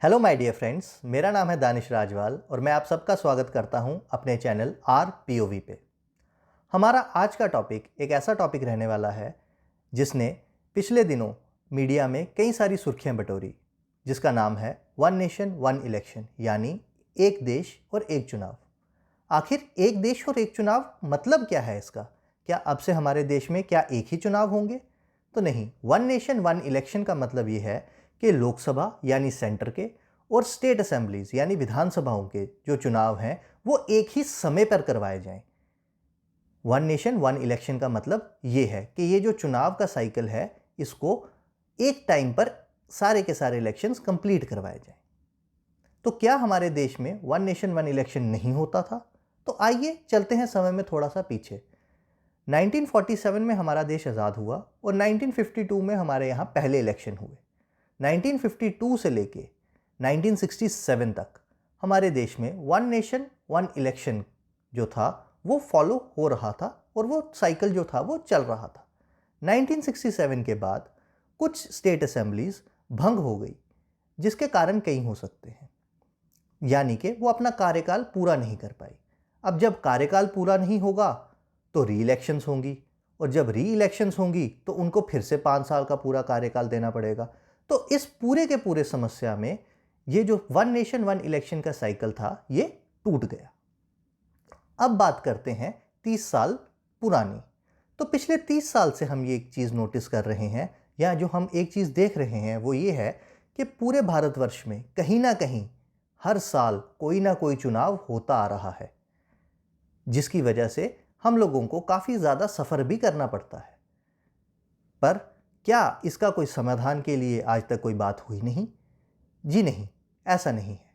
Hello my dear friends, मेरा नाम है दानिश राजवाल और मैं आप सबका स्वागत करता हूं अपने चैनल आर पीओवी पे। हमारा आज का टॉपिक एक ऐसा टॉपिक रहने वाला है जिसने पिछले दिनों मीडिया में कई सारी सुर्खियां बटोरी, जिसका नाम है वन नेशन वन इलेक्शन, यानी एक देश और एक चुनाव। आखिर एक देश और एक चुनाव मतलब क्या है इसका? क्या अब से हमारे देश में क्या एक ही चुनाव होंगे? तो नहीं, वन नेशन वन इलेक्शन का मतलब ये है कि लोकसभा यानी सेंटर के और स्टेट असेंबलीज यानी विधानसभाओं के जो चुनाव हैं वो एक ही समय पर करवाए जाएं। वन नेशन वन इलेक्शन का मतलब ये है कि ये जो चुनाव का साइकिल है इसको एक टाइम पर सारे के सारे इलेक्शंस कंप्लीट करवाए जाएं। तो क्या हमारे देश में वन नेशन वन इलेक्शन नहीं होता था? तो आइए चलते हैं समय में थोड़ा सा पीछे। 1947 में हमारा देश आज़ाद हुआ और 1952 में हमारे यहाँ पहले इलेक्शन हुए। 1952 से लेके 1967 तक हमारे देश में वन नेशन वन इलेक्शन जो था वो फॉलो हो रहा था और वो साइकिल जो था वो चल रहा था। 1967 के बाद कुछ स्टेट असेंबलीज भंग हो गई, जिसके कारण कई हो सकते हैं, यानी कि वो अपना कार्यकाल पूरा नहीं कर पाई। अब जब कार्यकाल पूरा नहीं होगा तो री इलेक्शंस होंगी, और जब री इलेक्शंस होंगी तो उनको फिर से 5 साल का पूरा कार्यकाल देना पड़ेगा। तो इस पूरे के पूरे समस्या में ये जो वन नेशन वन इलेक्शन का साइकिल था ये टूट गया। अब बात करते हैं 30 साल पुरानी। तो पिछले 30 साल से हम ये एक चीज़ नोटिस कर रहे हैं, या जो हम एक चीज़ देख रहे हैं वो ये है कि पूरे भारतवर्ष में कहीं ना कहीं हर साल कोई ना कोई चुनाव होता आ रहा है, जिसकी वजह से हम लोगों को काफ़ी ज़्यादा सफ़र भी करना पड़ता है। पर क्या इसका कोई समाधान के लिए आज तक कोई बात हुई नहीं? जी नहीं, ऐसा नहीं है।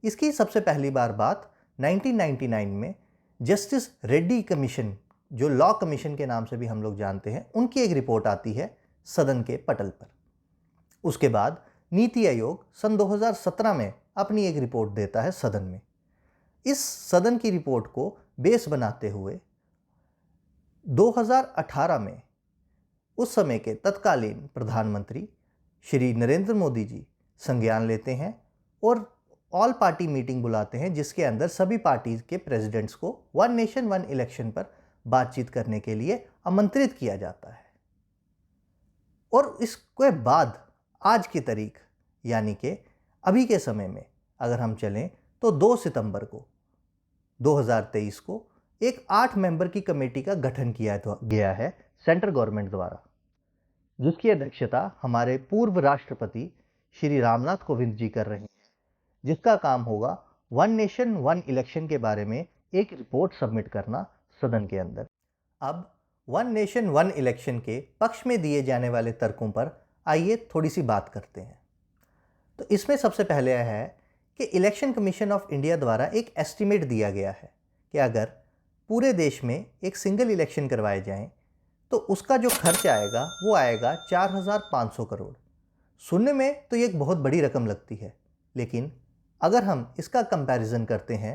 इसकी सबसे पहली बार बात 1999 में जस्टिस रेड्डी कमीशन, जो लॉ कमीशन के नाम से भी हम लोग जानते हैं, उनकी एक रिपोर्ट आती है सदन के पटल पर। उसके बाद नीति आयोग सन 2017 में अपनी एक रिपोर्ट देता है सदन में। इस सदन की रिपोर्ट को बेस बनाते हुए 2018 में उस समय के तत्कालीन प्रधानमंत्री श्री नरेंद्र मोदी जी संज्ञान लेते हैं और ऑल पार्टी मीटिंग बुलाते हैं, जिसके अंदर सभी पार्टी के प्रेसिडेंट्स को वन नेशन वन इलेक्शन पर बातचीत करने के लिए आमंत्रित किया जाता है। और इसके बाद आज की तारीख, यानी कि अभी के समय में अगर हम चलें तो 2 सितंबर को 2023 को एक 8 मेंबर की कमेटी का गठन किया गया है सेंट्रल गवर्नमेंट द्वारा, जिसकी अध्यक्षता हमारे पूर्व राष्ट्रपति श्री रामनाथ कोविंद जी कर रहे हैं, जिसका काम होगा वन नेशन वन इलेक्शन के बारे में एक रिपोर्ट सबमिट करना सदन के अंदर। अब वन नेशन वन इलेक्शन के पक्ष में दिए जाने वाले तर्कों पर आइए थोड़ी सी बात करते हैं। तो इसमें सबसे पहले यह है कि इलेक्शन कमीशन ऑफ इंडिया द्वारा एक एस्टिमेट दिया गया है कि अगर पूरे देश में एक सिंगल इलेक्शन करवाए जाएं तो उसका जो खर्च आएगा वो आएगा 4,500 करोड़। सुनने में तो ये एक बहुत बड़ी रकम लगती है, लेकिन अगर हम इसका कंपैरिजन करते हैं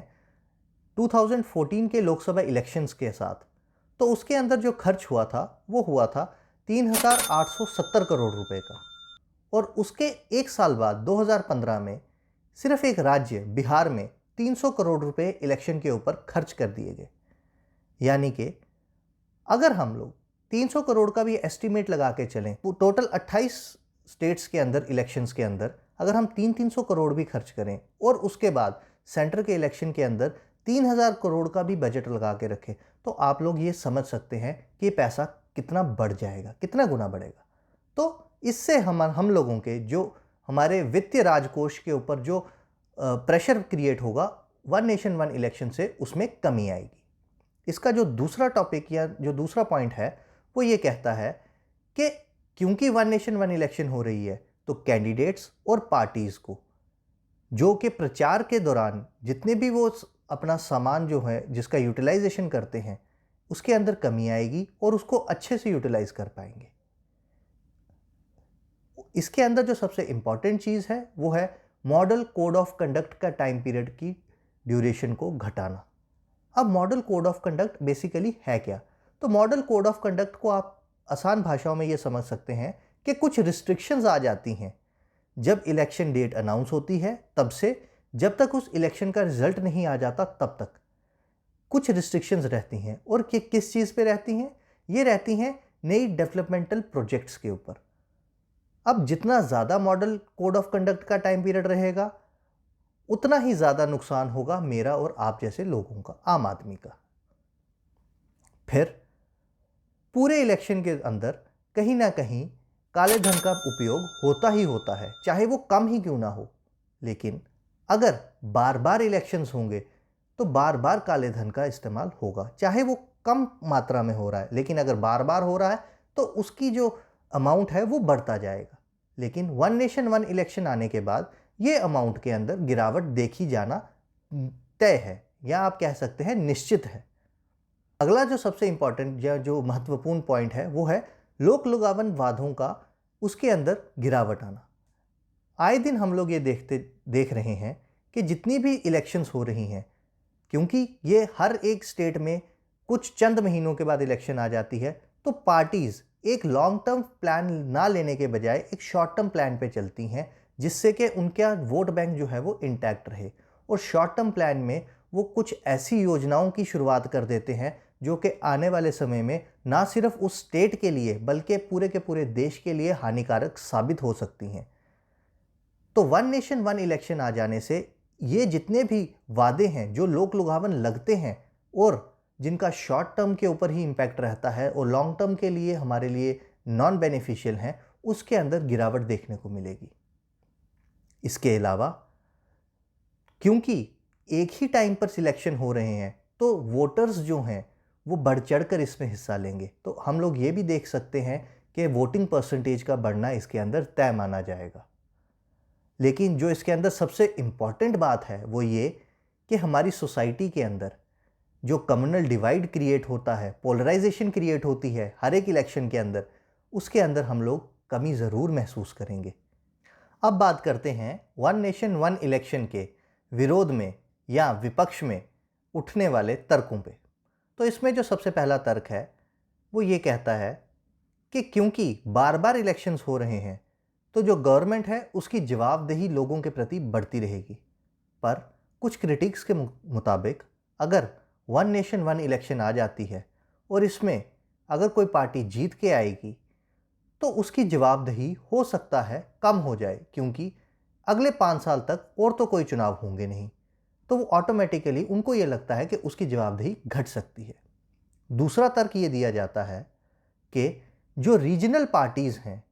2014 के लोकसभा इलेक्शंस के साथ, तो उसके अंदर जो खर्च हुआ था वो हुआ था 3,870 करोड़ रुपए का। और उसके एक साल बाद 2015 में सिर्फ एक राज्य बिहार में 300 करोड़ रुपए इलेक्शन के ऊपर खर्च कर दिए गए। यानी कि अगर हम लोग 300 करोड़ का भी एस्टीमेट लगा के चलें, टोटल 28 स्टेट्स के अंदर इलेक्शंस के अंदर अगर हम 300 करोड़ भी खर्च करें और उसके बाद सेंटर के इलेक्शन के अंदर 3,000 करोड़ का भी बजट लगा के रखें, तो आप लोग ये समझ सकते हैं कि पैसा कितना बढ़ जाएगा, कितना गुना बढ़ेगा। तो इससे हम लोगों के जो हमारे वित्तीय राजकोष के ऊपर जो प्रेशर क्रिएट होगा वन नेशन वन इलेक्शन से, उसमें कमी आएगी। इसका जो दूसरा टॉपिक या जो दूसरा पॉइंट है वो ये कहता है कि क्योंकि वन नेशन वन इलेक्शन हो रही है तो कैंडिडेट्स और पार्टीज़ को जो कि प्रचार के दौरान जितने भी वो अपना सामान जो है जिसका यूटिलाइजेशन करते हैं उसके अंदर कमी आएगी और उसको अच्छे से यूटिलाइज कर पाएंगे। इसके अंदर जो सबसे इम्पॉर्टेंट चीज़ है वो है मॉडल कोड ऑफ कंडक्ट का टाइम पीरियड की ड्यूरेशन को घटाना। अब model code of conduct basically है क्या? तो मॉडल कोड ऑफ कंडक्ट को आप आसान भाषाओं में ये समझ सकते हैं कि कुछ रिस्ट्रिक्शंस आ जाती हैं जब इलेक्शन डेट अनाउंस होती है तब से जब तक उस इलेक्शन का रिजल्ट नहीं आ जाता तब तक कुछ रिस्ट्रिक्शंस रहती हैं। और किस चीज़ पे रहती हैं? ये रहती हैं नई डेवलपमेंटल प्रोजेक्ट्स के ऊपर। अब जितना ज़्यादा मॉडल कोड ऑफ कंडक्ट का टाइम पीरियड रहेगा उतना ही ज़्यादा नुकसान होगा मेरा और आप जैसे लोगों का, आम आदमी का। फिर पूरे इलेक्शन के अंदर कहीं ना कहीं काले धन का उपयोग होता ही होता है, चाहे वो कम ही क्यों ना हो। लेकिन अगर बार बार इलेक्शंस होंगे तो बार बार काले धन का इस्तेमाल होगा, चाहे वो कम मात्रा में हो रहा है, लेकिन अगर बार बार हो रहा है तो उसकी जो अमाउंट है वो बढ़ता जाएगा। लेकिन वन नेशन वन इलेक्शन आने के बाद ये अमाउंट के अंदर गिरावट देखी जाना तय है, या आप कह सकते हैं निश्चित है। अगला जो सबसे इंपॉर्टेंट या जो महत्वपूर्ण पॉइंट है वो है लोक लुभावन वादों का उसके अंदर गिरावट आना। आए दिन हम लोग ये देख रहे हैं कि जितनी भी इलेक्शंस हो रही हैं, क्योंकि ये हर एक स्टेट में कुछ चंद महीनों के बाद इलेक्शन आ जाती है, तो पार्टीज़ एक लॉन्ग टर्म प्लान ना लेने के बजाय एक शॉर्ट टर्म प्लान पे चलती हैं, जिससे कि उनका वोट बैंक जो है वो इंटैक्ट रहे। और शॉर्ट टर्म प्लान में वो कुछ ऐसी योजनाओं की शुरुआत कर देते हैं जो कि आने वाले समय में ना सिर्फ उस स्टेट के लिए बल्कि पूरे के पूरे देश के लिए हानिकारक साबित हो सकती हैं। तो वन नेशन वन इलेक्शन आ जाने से ये जितने भी वादे हैं जो लोक लुभावन लगते हैं और जिनका शॉर्ट टर्म के ऊपर ही इम्पैक्ट रहता है और लॉन्ग टर्म के लिए हमारे लिए नॉन बेनिफिशियल हैं, उसके अंदर गिरावट देखने को मिलेगी। इसके अलावा क्योंकि एक ही टाइम पर सिलेक्शन हो रहे हैं तो वोटर्स जो हैं वो बढ़ चढ़ कर इसमें हिस्सा लेंगे, तो हम लोग ये भी देख सकते हैं कि वोटिंग परसेंटेज का बढ़ना इसके अंदर तय माना जाएगा। लेकिन जो इसके अंदर सबसे इम्पॉर्टेंट बात है वो ये कि हमारी सोसाइटी के अंदर जो कम्युनल डिवाइड क्रिएट होता है, पोलराइजेशन क्रिएट होती है हर एक इलेक्शन के अंदर, उसके अंदर हम लोग कमी ज़रूर महसूस करेंगे। अब बात करते हैं वन नेशन वन इलेक्शन के विरोध में या विपक्ष में उठने वाले तर्कों पे। तो इसमें जो सबसे पहला तर्क है वो ये कहता है कि क्योंकि बार बार इलेक्शंस हो रहे हैं तो जो गवर्नमेंट है उसकी जवाबदेही लोगों के प्रति बढ़ती रहेगी। पर कुछ क्रिटिक्स के मुताबिक अगर वन नेशन वन इलेक्शन आ जाती है और इसमें अगर कोई पार्टी जीत के आएगी तो उसकी जवाबदेही हो सकता है कम हो जाए, क्योंकि अगले 5 साल तक और तो कोई चुनाव होंगे नहीं, तो वो ऑटोमेटिकली उनको ये लगता है कि उसकी जवाबदेही घट सकती है। दूसरा तर्क ये दिया जाता है कि जो रीजनल पार्टीज़ हैं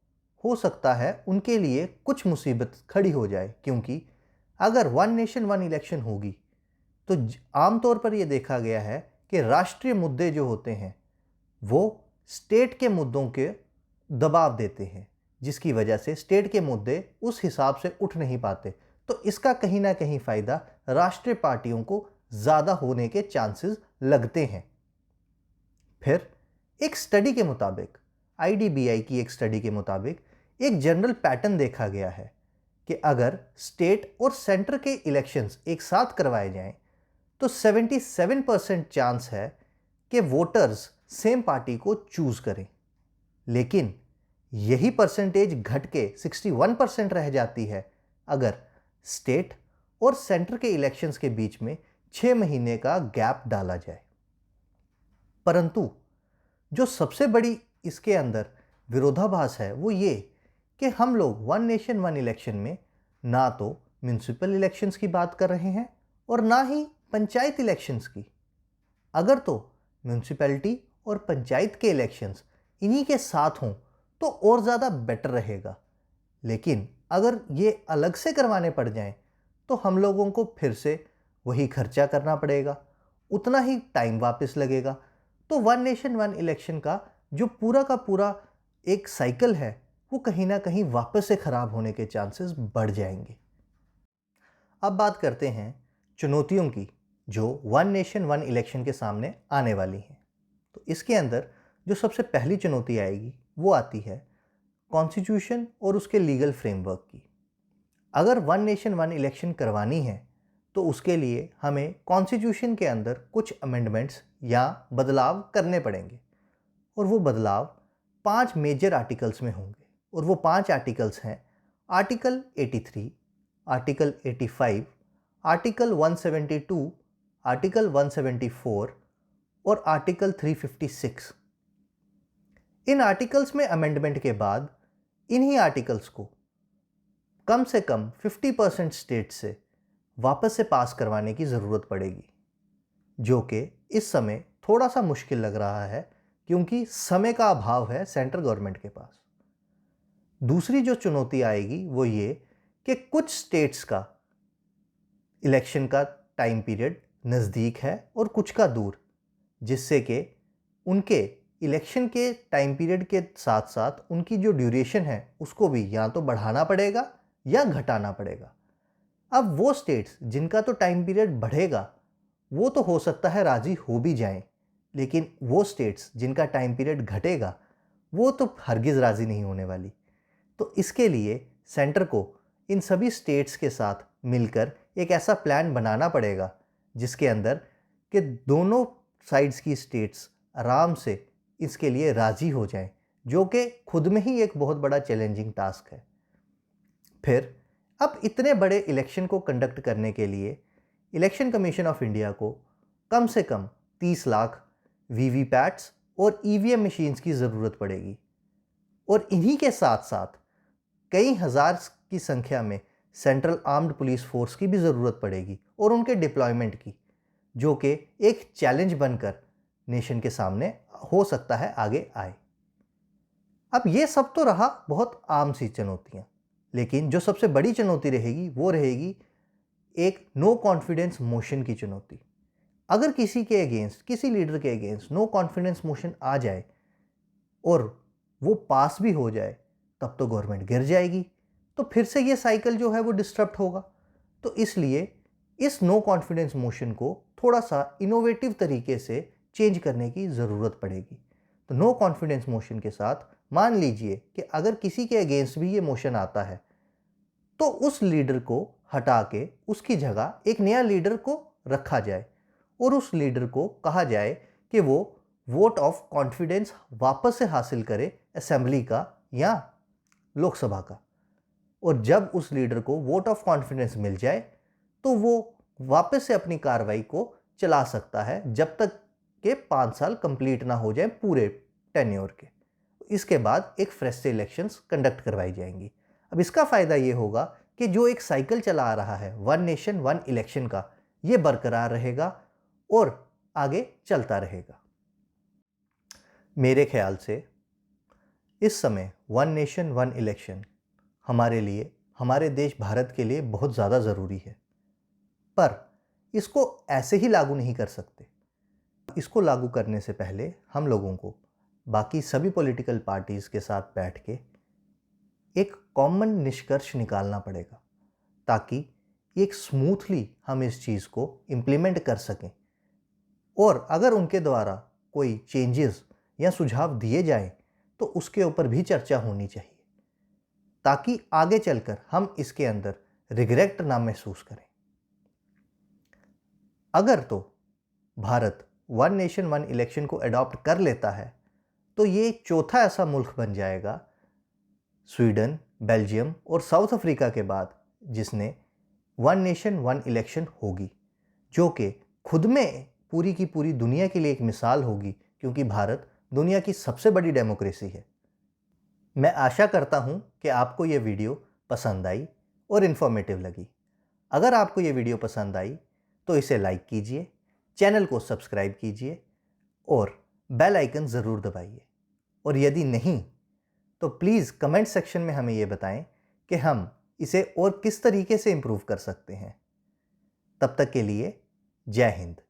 हो सकता है उनके लिए कुछ मुसीबत खड़ी हो जाए, क्योंकि अगर वन नेशन वन इलेक्शन होगी तो आमतौर पर यह देखा गया है कि राष्ट्रीय मुद्दे जो होते हैं वो स्टेट के मुद्दों के दबाव देते हैं, जिसकी वजह से स्टेट के मुद्दे उस हिसाब से उठ नहीं पाते। तो इसका कहीं ना कहीं फ़ायदा राष्ट्रीय पार्टियों को ज़्यादा होने के चांसेस लगते हैं। फिर एक स्टडी के मुताबिक, IDBI की एक स्टडी के मुताबिक एक जनरल पैटर्न देखा गया है कि अगर स्टेट और सेंटर के इलेक्शंस एक साथ करवाए जाएं तो 77% चांस है कि वोटर्स सेम पार्टी को चूज करें। लेकिन यही परसेंटेज घट के 61% रह जाती है अगर स्टेट और सेंटर के इलेक्शंस के बीच में 6 महीने का गैप डाला जाए। परंतु जो सबसे बड़ी इसके अंदर विरोधाभास है वो ये कि हम लोग वन नेशन वन इलेक्शन में ना तो म्यूनिसिपल इलेक्शंस की बात कर रहे हैं और ना ही पंचायत इलेक्शंस की। अगर तो म्यूनिसिपैलिटी और पंचायत के इलेक्शंस इन्हीं के साथ हों तो और ज़्यादा बेटर रहेगा, लेकिन अगर ये अलग से करवाने पड़ जाएं तो हम लोगों को फिर से वही खर्चा करना पड़ेगा, उतना ही टाइम वापस लगेगा। तो वन नेशन वन इलेक्शन का जो पूरा का पूरा एक साइकिल है वो कहीं ना कहीं वापस से ख़राब होने के चांसेस बढ़ जाएंगे। अब बात करते हैं चुनौतियों की जो वन नेशन वन इलेक्शन के सामने आने वाली हैं। तो इसके अंदर जो सबसे पहली चुनौती आएगी वो आती है कॉन्स्टिट्यूशन और उसके लीगल फ्रेमवर्क की। अगर वन नेशन वन इलेक्शन करवानी है तो उसके लिए हमें कॉन्स्टिट्यूशन के अंदर कुछ अमेंडमेंट्स या बदलाव करने पड़ेंगे, और वो बदलाव 5 मेजर आर्टिकल्स में होंगे। और वो 5 आर्टिकल्स हैं आर्टिकल 83, आर्टिकल 85, आर्टिकल 172, आर्टिकल 174 और आर्टिकल 356। इन आर्टिकल्स में अमेंडमेंट के बाद इन्हीं आर्टिकल्स को कम से कम 50% स्टेट से वापस से पास करवाने की ज़रूरत पड़ेगी, जो कि इस समय थोड़ा सा मुश्किल लग रहा है क्योंकि समय का अभाव है सेंट्रल गवर्नमेंट के पास। दूसरी जो चुनौती आएगी वो ये कि कुछ स्टेट्स का इलेक्शन का टाइम पीरियड नज़दीक है और कुछ का दूर, जिससे कि उनके इलेक्शन के टाइम पीरियड के साथ साथ उनकी जो ड्यूरेशन है उसको भी या तो बढ़ाना पड़ेगा या घटाना पड़ेगा। अब वो स्टेट्स जिनका तो टाइम पीरियड बढ़ेगा वो तो हो सकता है राज़ी हो भी जाएं, लेकिन वो स्टेट्स जिनका टाइम पीरियड घटेगा वो तो हरगिज़ राज़ी नहीं होने वाली। तो इसके लिए सेंटर को इन सभी स्टेट्स के साथ मिलकर एक ऐसा प्लान बनाना पड़ेगा जिसके अंदर कि दोनों साइड्स की स्टेट्स आराम से इसके लिए राज़ी हो जाएं, जो कि खुद में ही एक बहुत बड़ा चैलेंजिंग टास्क है। फिर अब इतने बड़े इलेक्शन को कंडक्ट करने के लिए इलेक्शन कमीशन ऑफ इंडिया को कम से कम 30 लाख वीवीपैट्स और ईवीएम मशीन्स की ज़रूरत पड़ेगी और इन्हीं के साथ साथ कई हज़ार की संख्या में सेंट्रल आर्म्ड पुलिस फोर्स की भी ज़रूरत पड़ेगी और उनके डिप्लॉयमेंट की, जो कि एक चैलेंज बनकर नेशन के सामने हो सकता है आगे आए। अब ये सब तो रहा बहुत आम सी चुनौतियाँ, लेकिन जो सबसे बड़ी चुनौती रहेगी वो रहेगी एक नो कॉन्फिडेंस मोशन की चुनौती। अगर किसी के अगेंस्ट, किसी लीडर के अगेंस्ट नो कॉन्फिडेंस मोशन आ जाए और वो पास भी हो जाए, तब तो गवर्नमेंट गिर जाएगी, तो फिर से ये साइकिल जो है वो डिस्टर्ब होगा। तो इसलिए इस नो कॉन्फिडेंस मोशन को थोड़ा सा इनोवेटिव तरीके से चेंज करने की ज़रूरत पड़ेगी। तो नो कॉन्फिडेंस मोशन के साथ मान लीजिए कि अगर किसी के अगेंस्ट भी ये मोशन आता है तो उस लीडर को हटा के उसकी जगह एक नया लीडर को रखा जाए और उस लीडर को कहा जाए कि वो वोट ऑफ कॉन्फिडेंस वापस से हासिल करे असेंबली का या लोकसभा का। और जब उस लीडर को वोट ऑफ कॉन्फिडेंस मिल जाए तो वो वापस से अपनी कार्रवाई को चला सकता है जब तक के 5 साल कंप्लीट ना हो जाए पूरे टेन्योर के। इसके बाद एक फ्रेश से इलेक्शंस कंडक्ट करवाई जाएंगी। अब इसका फ़ायदा ये होगा कि जो एक साइकिल चला आ रहा है वन नेशन वन इलेक्शन का, ये बरकरार रहेगा और आगे चलता रहेगा। मेरे ख्याल से इस समय वन नेशन वन इलेक्शन हमारे लिए, हमारे देश भारत के लिए बहुत ज़्यादा ज़रूरी है, पर इसको ऐसे ही लागू नहीं कर सकते। इसको लागू करने से पहले हम लोगों को बाकी सभी पॉलिटिकल पार्टीज़ के साथ बैठ के एक कॉमन निष्कर्ष निकालना पड़ेगा ताकि एक स्मूथली हम इस चीज़ को इम्प्लीमेंट कर सकें। और अगर उनके द्वारा कोई चेंजेस या सुझाव दिए जाएं तो उसके ऊपर भी चर्चा होनी चाहिए ताकि आगे चलकर हम इसके अंदर रिग्रेट ना महसूस करें। अगर तो Bharat one nation one election को अडॉप्ट कर लेता है तो ये चौथा ऐसा मुल्क बन जाएगा स्वीडन, बेल्जियम और साउथ अफ्रीका के बाद जिसने वन नेशन वन इलेक्शन होगी, जो कि खुद में पूरी की पूरी दुनिया के लिए एक मिसाल होगी क्योंकि भारत दुनिया की सबसे बड़ी डेमोक्रेसी है। मैं आशा करता हूँ कि आपको ये वीडियो पसंद आई और इन्फॉर्मेटिव लगी। अगर आपको ये वीडियो पसंद आई तो इसे लाइक कीजिए, चैनल को सब्सक्राइब कीजिए और बेल आइकन ज़रूर दबाइए। और यदि नहीं तो प्लीज़ कमेंट सेक्शन में हमें ये बताएं कि हम इसे और किस तरीके से इम्प्रूव कर सकते हैं। तब तक के लिए जय हिंद।